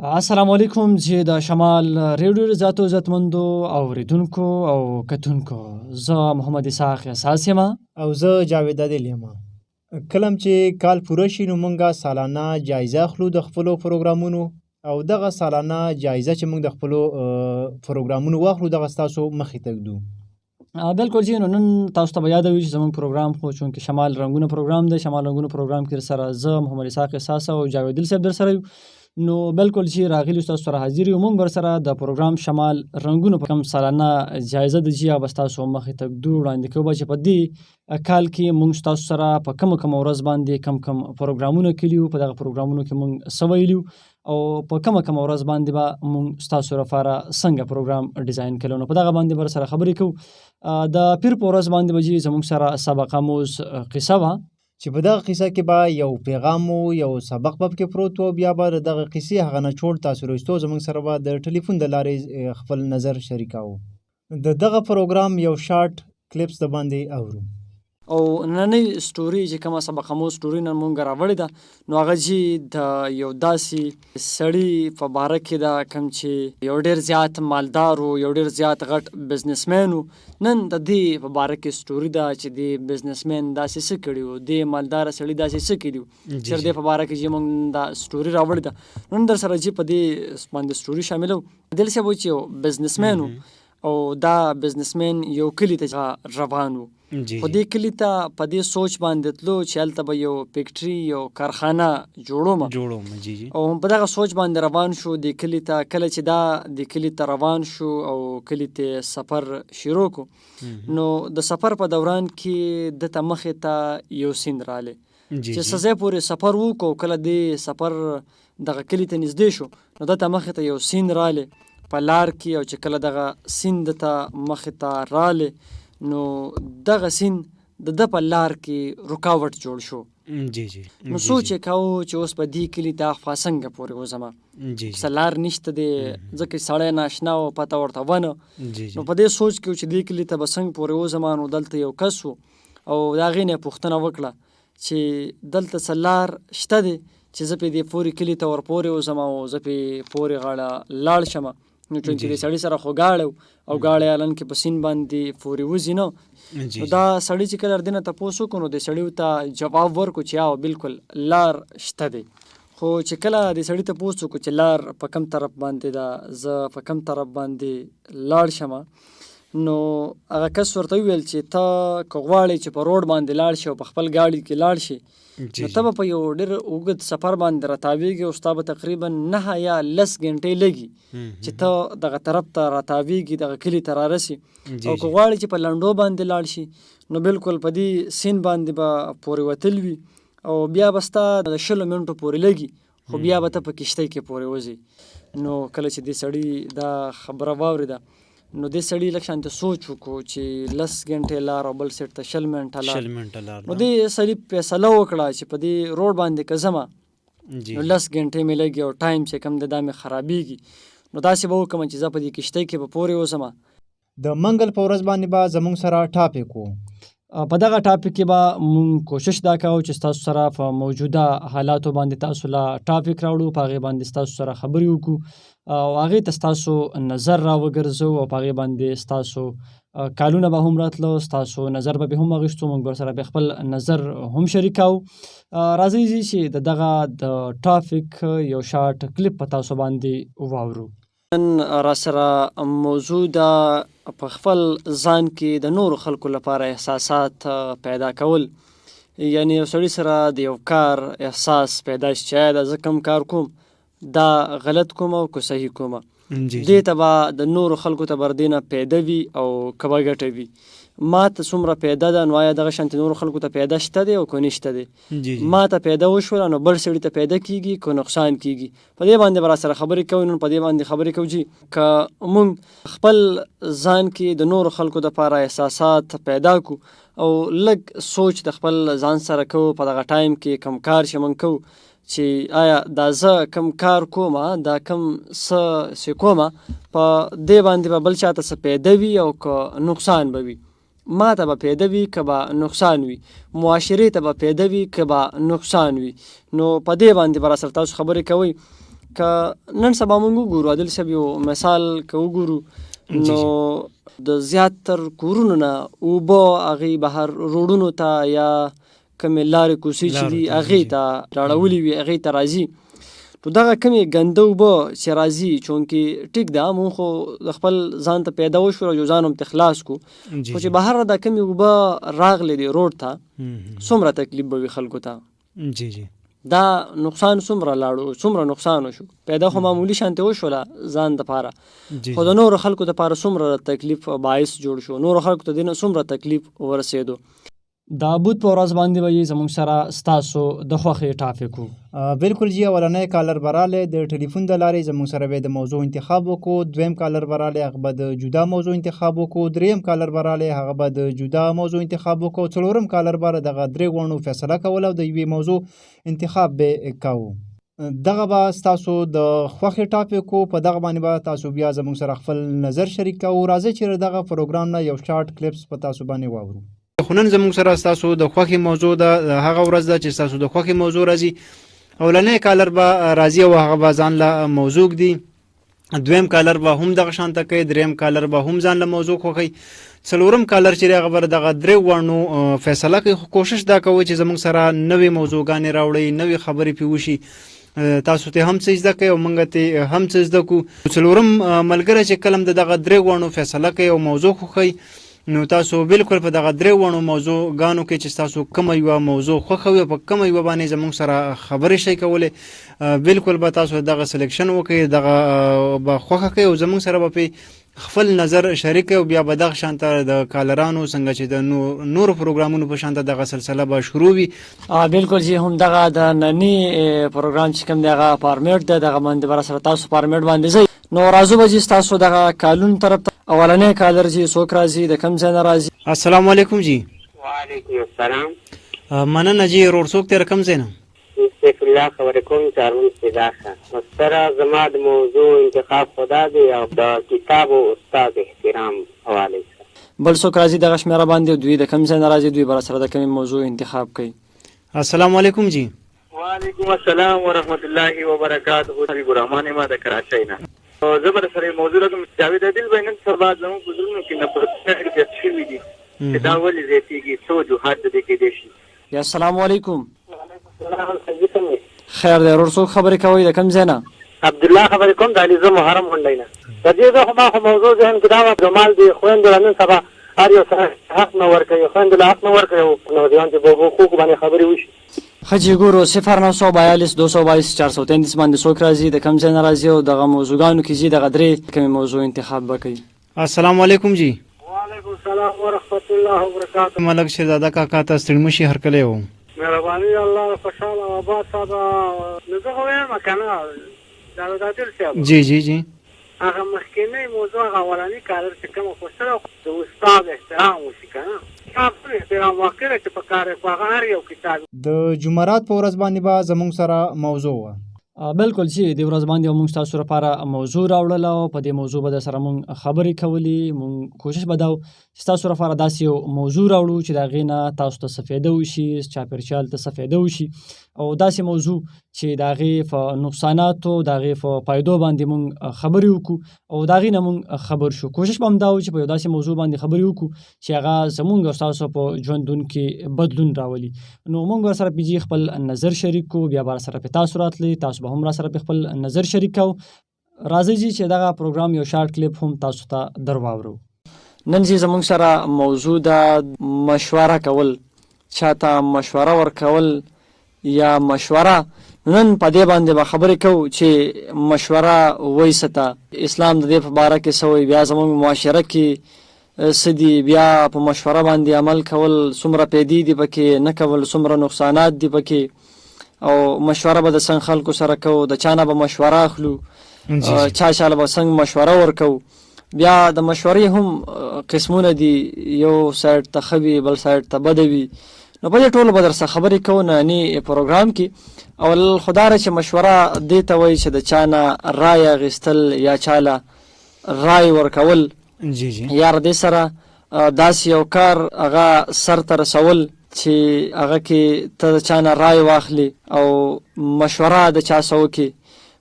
السلام علیکم چې د شمال ریډیو ذاتو عزتمندو اوریدونکو او کتونکو زه محمد اسحاق احساس یم او زه جاوید عادل یم. کلم چې کال پوره شي نو مونږه سالانه جایزه اخلو د خپلو پروګرامونو او دغه سالانه جایزه چې مونږ د خپلو پروګرامونو واخلو دغه ستاسو مخې ته ږدو. بالکل جی. نو نن تاسو ته به یاد وي چې زموږ پروګرام خو چونکې شمال رنګونه پروګرام دی، شمال رنګونه پروګرام کې سره زه محمد اسحاق احساس او جاوید عادل صاحب در سره یو. نو بالکل چې راغلی تاسو سره حاضر یو. موږ بر سره د پروګرام شمال رنګونه په کوم سالانه جایزه د جی به تاسو مخې ته ږدو وړاندې کوو چې په دې کال کې موږ تاسو سره په کوم ورځ باندې کم پروګرامونه کلیو، په دغه پروګرامونو کې موږ سویلیو او په کوم ورځ باندې به موږ تاسو لپاره څنګه پروګرام ډیزاین کړو. نو په دغه باندې بر سره خبرې کوو. د پیر په ورځ باندې به جی زموږ سره سبق آموز قصه وه چې په دغه قصه کې به یو پیغام و، یو سبق به پکې پروت و، بیا به دغه قصې هغه نچوړ تاسو راوستو زموږ سره به د ټلیفون د لارې خپل نظر شریکاوه. د دغه پروګرام یو شارټ کلیپس د باندې اورو. او نننۍ سټوري چې کومه سبق آموز سټوري نن مونږ راوړې ده نو هغه جی د یو داسې سړي په باره کې ده کوم چې یو ډېر زیات مالدار و، یو ډېر زیات غټ بزنسمین و. نن د دې په باره کې سټوري ده چې د بزنسمین داسې څه کړي و، د مالدار سړي داسې څه کړي و چې د دې په باره کې چې مونږ دا سټوري راوړې ده. نن در سره چې په دې باندې سټوري شاملو. دل صاحب و چې یو بزنسمین و او دا بزنسمین یو کلي ته روان و. خو دې کلي ته په دې سوچ باندې تلو چې هلته به یو فیکټري، یو کارخانه جوړوم او په دغه سوچ باندې روان شو دې کلي ته. کله چې دا دې کلي ته روان شو او کلي ته سفر شروع کو نو د سفر په دوران کې د ته مخې ته یو سیند رالی چې څه ځای پورې سفر وکړو. کله دې سفر دغه کلي ته نږدې شو نو د ته مخې ته یو سیند رالی په لار کې، او چې کله دغه سیند ته مخې ته رالی نو دغه سیند د په لار کې رکاوټ جوړ شو. نو سوچ یې کاوه چې اوس په دې کلي ته خوا څنګه پورې وځمه، څه لار نشته دی ځکه سړی ناشنا و، پته ورته ونه. نو په دې سوچ کې چې دې کلي ته به څنګه پورې وځمه نو دلته یو کس و او د هغې نه یې پوښتنه وکړه چې دلته څه لار شته دی چې زه پې دې پورې کلي ته ورپورې وځم او زه پې پورې غاړه لاړ شم. نو چونکې د سړي سره خو گاړه او گاړه الان کې په سیند باندې پورې وځي نو دا سړي چې کله دې نه تپوس وکړو نو د سړي ته جواب ورکړو چې او بالکل لار شته دی. خو چې کله د سړي تپوس وکړو چې لار په کم طرف باندې ده، زه په کم طرف باندې لاړ شم، نو هغه کس ورته وویل چې ته که غواړې چې په روډ باندې لاړ شي او په خپل ګاډي کې لاړ شي نو ته به په یو ډېر اوږد سفر باندې راتاویږي او ستا به تقریبا 9 یا 10 غنټې لګي چې ته دغه طرف ته راتاویږي، دغه کلي ته رارسي. او که غواړې چې په لنډو باندې لاړ شي نو بالکل په دې سیند باندې به پورې وتل وي او بیا به ستا د 20 منټو پورې لګي، خو بیا به ته په کشتۍ کې پورې وځي. نو کله چې دې سړي دا خبره واورېده نو دې سړي لږ شانته سوچ وکړو چې 10 غنټې لار او بل سیټ ته 20 منټه لار. نو دې سړي فیصله وکړه چې په دې روډ باندې که ځمه نو 10 غنټې مې لګي او ټایم چې کم دا مې خرابېږي نو داسې به وکړم چې زه په دې کشتۍ کې به پورې وځم. د منګل په ورځ باندې به زموږ سره ټاپک و. په دغه ټاپک کې به مونږ کوشش دا کوو چې تاسو سره په موجوده حالاتو باندې تاسو لا ټاپک راوړو، په هغې باندې تاسو سره خبرې وکړو او هغې ته ستاسو نظر راوګرځو او په هغې باندې ستاسو کالونه به هم راتلو، ستاسو نظر به هم اخیستو، موږ به سره به خپل نظر هم شریکاو. راځئ چې د دغه د ټاپک یو شارټ کلیپ په تاسو باندې واورو. نن را سره موضوع ده په خپل ځان کې د نورو خلکو لپاره احساسات پیدا کول. یعنی یو سړي سره د یو کار احساس پیدا شي چې دا زه کوم کار کوم دا غلط کوم او که صحیح کوم، دې ته به د نورو خلکو ته بر دې نه پیدا وي او که به ګټه وي. ما ته څومره پیدا ده نو آیا دغه شانتې نورو خلکو ته پیدا شته دی او که نشته دی. ما ته پیدا وشوله نو بل سړي ته پیدا کېږي که نقصان کېږي. په دې باندې به را سره خبرې کوو. نن په دې باندې خبرې کوو چې که موږ خپل ځان کې د نورو خلکو دپاره احساسات پیدا کړو او لږ سوچ د خپل ځان سره کوو په دغه ټایم کې کوم کار چې موږ کوو چې آیا دا زه کوم کار کوم، دا کوم څه کوم، په دې باندې به بل چاته څه پیدا وي او که نقصان به وي. ما ته به پیدا وي که به نقصان وي، معاشرې ته به پیدا وي که به نقصان وي. نو په دې باندې به را سره تاسو خبرې کوئ. که نن سبا موږ وګورو عادل صاحب یو مثال که وګورو نو د زیاتر کورونو نه اوبه هغې بهر روډونو ته یا کومې لارې کوڅې چې دي هغې ته راړولې وي هغې ته راځي. نو دغه کمې ګنده اوبه چې راځي چونکې ټیک ده مونږ خو د خپل ځان ته پیدا وشو او ځان هم ته خلاص کو خو چې بهر دا کمې اوبه راغلې دي روډ ته څومره تکلیف به وي خلکو ته. جی جی دا نقصان څومره لاړو څومره نقصان وشو پیدا خو معمولي شانتې وشوله ځان دپاره خو د نورو خلکو دپاره څومره تکلیف باعث جوړ شو نورو خلکو ته دې نه څومره تکلیف ورسېدو. د بود په ورځ باندې به یې زموږ سره ستاسو د خوښې ټاپک وو. بالکل جی اولنی کالر به رالی د ټلیفون د لارې زموږ سره به د موضوع انتخاب وکړو. دویم کالر به رالی هغه به د جدا موضوع انتخاب وکړو. دریم کالر به رالی هغه به د جدا موضوع انتخاب وکړو. څلورم کالر به دغه درې غوڼو فیصله کول او د یوې موضوع انتخاب به کوو. دغه به ستاسو د خوښې ټاپک وو. په دغه باندې به تاسو بیا زموږ سره خپل نظر شریک کوو. راځئ چې دغه پروګرام نه یو شارټ کلیپس په تاسو باندې واورو. خو نن زموږ سره ستاسو د خوښې موضوع ده هغه ورځ ده چې ستاسو د خوښې موضوع راځي. اولنی کالر به راځي او هغه به ځان له موضوع ږدي. دویم کالر به هم دغه شانته کوي. دریم کالر به هم ځان له موضوع خوښوي. څلورم کالر چې هغه به دغه درې غوڼو فیصله کوي. خو کوشش دا کوئ چې زموږ سره نوې موضوعګانې راوړئ نوې خبرې پې وشي تاسو ته هم څه زده کوئ او موږ ته هم څه زده کړو. څلورم ملګری چې کله د دغه درې غوڼو فیصله کوي او موضوع خوښوي نو تاسو بالکل په دغه درې غوڼو موضوعګانو کې چې تاسو کومه یوه موضوع خوښوي او په کومه یوه باندې زموږ سره خبرې شئ کولی بالکل به تاسو دغه سلیکشن وکړئ دغه به خوښه کوئ او زموږ سره به پې خپل نظر شریک او بیا به دغه شانته د کالرانو څنګه چې د نورو پروګرامونو په شانته دغه سلسله به شروع وي. بالکل چې هم دغه د ننني پروګرام چې کوم دی هغه فارمیټ دی دغه باندې به راسره تاسو فارمیټ باندې ځئ. نو راځو به چې ستاسو دغه کالونو طرف ته اولنی کالر چې څوک راځي د کوم ځای نه راځي. السلام علیکم جی. وعلیکم السلام. مننه جی ورور څوک دی کوم ځای نه؟ سیف الله خبرې کوم چارمن پیدا ښه مستره زما د موضوع انتخاب خدا دی او د کتاب او استاد احترام حواله بل څوک راځي دغه شمیره باندې دوی د کوم ځای نه راځي دوی به راسره د کومې موضوع انتخاب کوي. السلام علیکم جی. وعلیکم السلام ورحمت الله وبرکاته. حبیب الرحمن ما د کراچۍ نه زه به درسره موضوع لرم. جاوید عادل بھائی نن سبا زموږ په زړونو کې نفرتونه زیات شوي دي چې دا ولې زیاتېږي څه وجوهات د دې کېدای شي. یا السلام علیکم. السلام علیکم. خیر دی ورور څوک خبرې کوئ د کوم ځای نه؟ عبدالله خبرې کوم د علیزه محرم غونډۍ نه. د دې زه خو ما خو موضوع ذهن کې دا وه جمال د خویندو له نن سبا هر یو سره حق نه ورکوي خویندو له حق نه ورکوي نو دیوان چې په حقوقو باندې خبرې وشي. ښه چې ګورو 0942 باندې څوک راځي د کوم ځای نه راځي او دغه موضوعګانو کې ځي دغه درې کومې موضوع انتخاب به کوي. السلام علیکم جی. وعلیکم السلام ورحمت الله وبرکاته. ملک شهزاده کاکا ته ستړي مشي هرکلی و. مهرباني الله خوشحاله او آباد ساته. نو زه خو وایم که نه جاوید عادل صاحب جی جی جی هغه مخکینی موضوع هغه اولني کالر چې کومه خوښه د استاد احترام وشي که نه احترام واقع دی چې په کار یې خو هغه هر یو کتاب د جمعرات په ورځ باندې به زموږ سره موضوع وه. بالکل چې د ورځ باندې موږ تاسو لپاره موضوع راوړله او په دې موضوع به سره موږ خبرې کولې. موږ کوشش به دا چې تاسو لپاره داسې یو موضوع راوړو چې د هغې نه تاسو ته څه فایده وشي چاپېریال ته څه فایده وشي او داسې موضوع چې د هغې په نقصاناتو د هغې په فایدو باندې موږ خبرې وکړو او د هغې نه موږ خبر شو. کوشش به همدا و چې په یو داسې موضوع باندې خبرې وکړو چې هغه زموږ او ستاسو په ژوندون کې بدلون راولي. نو موږ ورسره پې خپل نظر شریک کړو بیا به راسره پې تاسو راتلئ تاسو به هم راسره پې خپل نظر شریک کوو. راځئ چې دغه پروګرام یو شارټ کلیپ هم تاسو ته در واورو. نن زموږ سره موضوع ده مشوره کول چاته مشوره ورکول یا مشوره. نن په دې باندې به خبرې کوو چې مشوره وایسته اسلام د دې په باره کې څه وایي بیا زموږ معاشره کې څه دي بیا په مشوره باندې عمل کول څومره پیدې دي پکې نه کول څومره نقصانات دي پکې او مشوره به د څنګه خلکو سره کوو د چا نه به مشوره اخلو چا چاله به څنګه مشوره ورکوو. بیا د مشورې هم قسمونه دي یو سایډ ته ښه وي بل سایډ ته بده وي. نو په دې ټولو به درسره خبرې کوو ننني پروګرام کې. اول خدا را چې مشوره دې ته وایي چې د چا نه رای اخیستل یا چاله رای ورکول جی جی یا د دې سره داسې یو کار هغه سر ته رسول چې هغه کې ته د چا نه رای واخلي او مشوره د چا څه وکړي.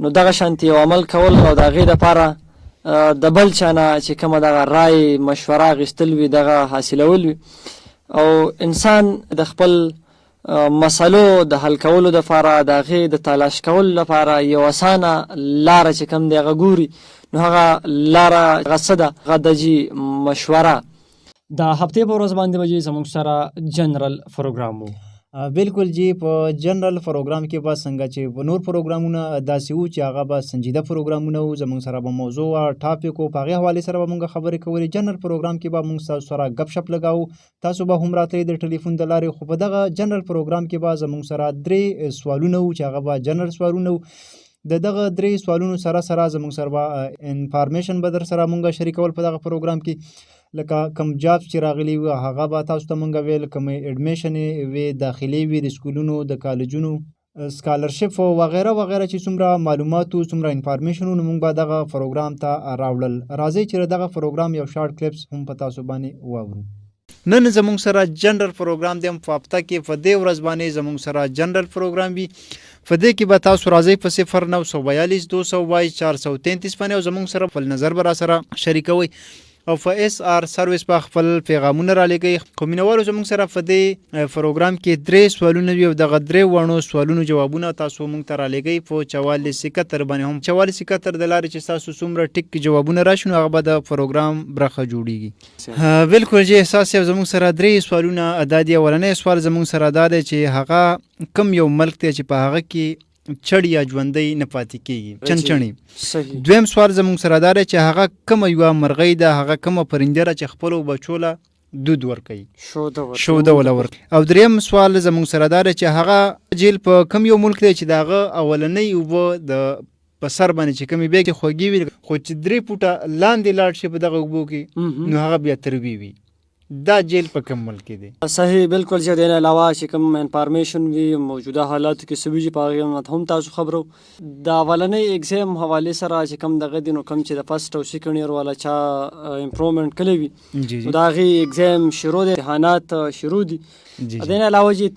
نو دغه شانتي یو عمل کول او د هغې دپاره د بل چا نه چې کومه دغه رای مشوره اخیستل وي دغه حاصلول وي او انسان د خپل مسلو د حل کولو دپاره د هغې د تلاش کولو لپاره یو اسانه لاره چې کوم دی هغه ګوري نو هغه لاره هغه څه ده هغه د جي مشوره. د هفتې په ورځ باندې به جي زموږ سره جنرال پروګرام و. بالکل جی په جنرال پروګرام کې به څنګه چې په نور پروګرامونه داسې وو چې هغه به سنجیده پروګرامونه وو، زموږ سره به موضوع او ټاپک و، په هغې حوالې سره به موږ خبرې کولې. جنرال پروګرام کې به موږ تاسو سره گپ شپ لګاو، تاسو به هم راتلئ د ټلیفون د لارې. خو په دغه جنرال پروګرام کې به زموږ سره 3 سوالونه وو چې هغه به جنرال سوالونه وو. د دغه 3 سوالونو سره زموږ سره به انفارمیشن به در سره موږ شریکول په دغه پروګرام کې، لکه کم جابس چې راغلي وي هغه به تاسو ته موږ ویل، کومې اډمیشنې وي داخلي وي د سکولونو د کالجونو سکالرشپ وغیره وغیره چې څومره معلومات او څومره انفارمیشن موږ به دغه پروګرام ته راوړل. راځئ چې دغه پروګرام یو شارټ کلیپس هم په تاسو باندې واورو. نن زموږ سره جنرال پروګرام دی په هفته کې په دې ورځ باندې زموږ سره جنرال پروګرام وي. په دې کې به تاسو راځئ په 0942 222 433 باندې او زموږ سره خپل نظر به را سره شریکوئ او په اس آر سرویس په خپل پیغامونه را لګي. خو مینوالو زموږ سره په دې پروګرام کې 3 سوالونه وي او دغه 3 وړو سوالونو جوابونه تاسو موږ ته را لګي په 4471 باندې هم 4471 د لارې چې تاسو څومره ټیک جوابونه راشي نو هغه به د پروګرام برخه جوړیږي. بالکل جی احساس یو زموږ سره 3 سوالونه ادا دي. اولنی سوال زموږ سره ادا دی چې هغه کم یو ملک دی چې په هغه کې چړ یا ژوندی نه پاتې کېږي، چنچڼې. دویم سوال زموږ سره دا دی چې هغه کومه یوه مرغۍ ده، هغه کومه پرنده ده چې خپلو بچو له دود ورکوي، شوده وله ورکوي. او دریم سوال زموږ سره دا دی چې هغه جیل په کوم یو ملک دی چې د هغه اولنۍ اوبه د په سر باندې چې کومې بیګې خوږې وي خو چې 3 فوټه لاندې لاړ شي په دغه اوبو کې نو هغه بیا تروي وي. دا جیل په کوم ملک دی؟ صحیح بالکل چې د نه علاوه چې کوم انفارمیشن وي موجوده حالاتو کې سوي په هغه هم تاسو خبرو. د اولنۍ ایگزام حواله سره چې کوم دغه دینو کوم چې د فرست او سیکنډ ایئر والا چا امپروومنت کړی وي دا غي ایگزام شروع دي، امتحانات شروع دي. د نه علاوه جی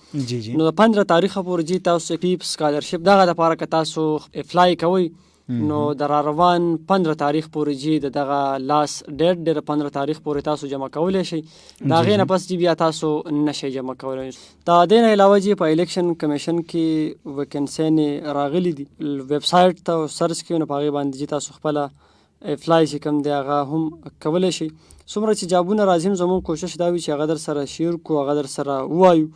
نو 15 تاریخ پورې جی تاسو پیپ سکالرشپ دغه لپاره که تاسو اپلای کوئ نو در روان 15 تاریخ پورې جی دغه لاس ډیټ ډیر 15 تاریخ پورې تاسو جمع کولای شئ. دا غي نه پس جی بیا تاسو نشئ جمع کولای. دا د نه علاوه جی په الیکشن کمیشن کې ویکنسي راغلي دي، ویب سایټ ته سرچ کړئ نو په باندې جی تاسو خپل اپلای چې کوم دی هغه هم کولای شئ. څومره چې جوابونه راځي زموږ کوشش دا وي چې هغه در سره شیر کو، هغه در سره وایو.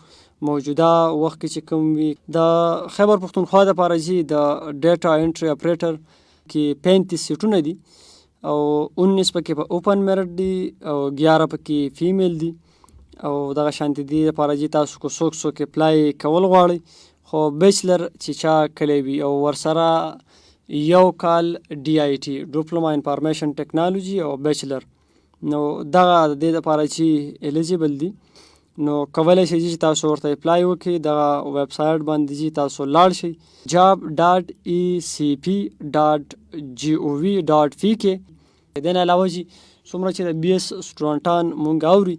موجوده وخت کې چې کوم وي د خیبر پختونخوا دپاره جي د ډیټا انټري اپریټر کې 35 سیټونه دي او 19 پکې په اوپن میرټ دي او 11 پکې فیمیل دي او دغه شانتي دي لپاره جي تاسو کو څوک اپلای کول غواړئ خو بیچلر چې چا کلی وي او ورسره یو کال ډي آی ټي ډیپلوما انفارمیشن ټیکنالوژي او بیچلر نو دغه د دې لپاره چې الیجیبل دي نو کولای شئ چې تاسو ورته اپلای وکړئ. دغه ویب سایټ باندې چې تاسو لاړ شئ job.ecp.gov.fk. د نه علاوه څومره چې د بي اس سټوډنټان مونږ اوري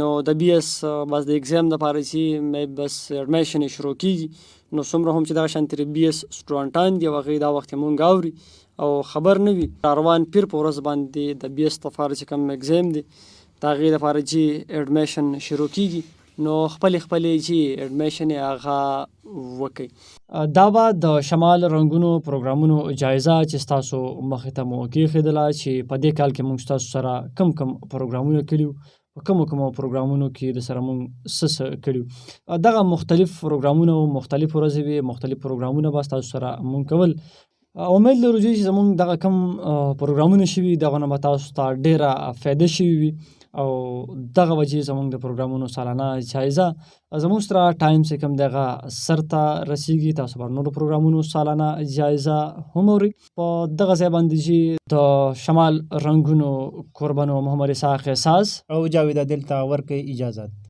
نو د بي اس بس د ایگزام دپاره چې مې بس اډمیشن شروع کیږي نو څومره هم چې دغه شانتي بي اس سټوډنټان دي هغوی دا وخت مونږ اوري او خبر نه وي روان پیر په ورځ باندې د بي اس لپاره چې کوم ایگزام دی د هغې لپاره چې اډمیشن شروع کیږي نو خپلې چې اډمیشن هغه وکړئ. دا به د شمال رنګونو پروګرامونو جایزه چې ستاسو مخې ته مو کېښودله چې په دې کال کې موږ ستاسو سره کم پروګرامونه کړي په کومو پروګرامونو کې د سره موږ څه کړي. دغه مختلف پروګرامونه او مختلف ورځې وي، مختلف پروګرامونه به ستاسو سره موږ کول. امید لرو چې زموږ دغه کم پروګرامونه شوي دغه نه به تاسو ته ډېره فایده شوي وي او دغه وجې زموږ د پروګرامونو سالانه جایزه زموږ سره ټایم چې کوم دغه سر ته رسیږي. تاسو به نورو پروګرامونو سالانه جایزه هم اورئ. په دغه ځای باندې چې د شمال رنګونو کوربنو محمد اسحاق احساس او جاوید عادل ته ورکوي اجازت.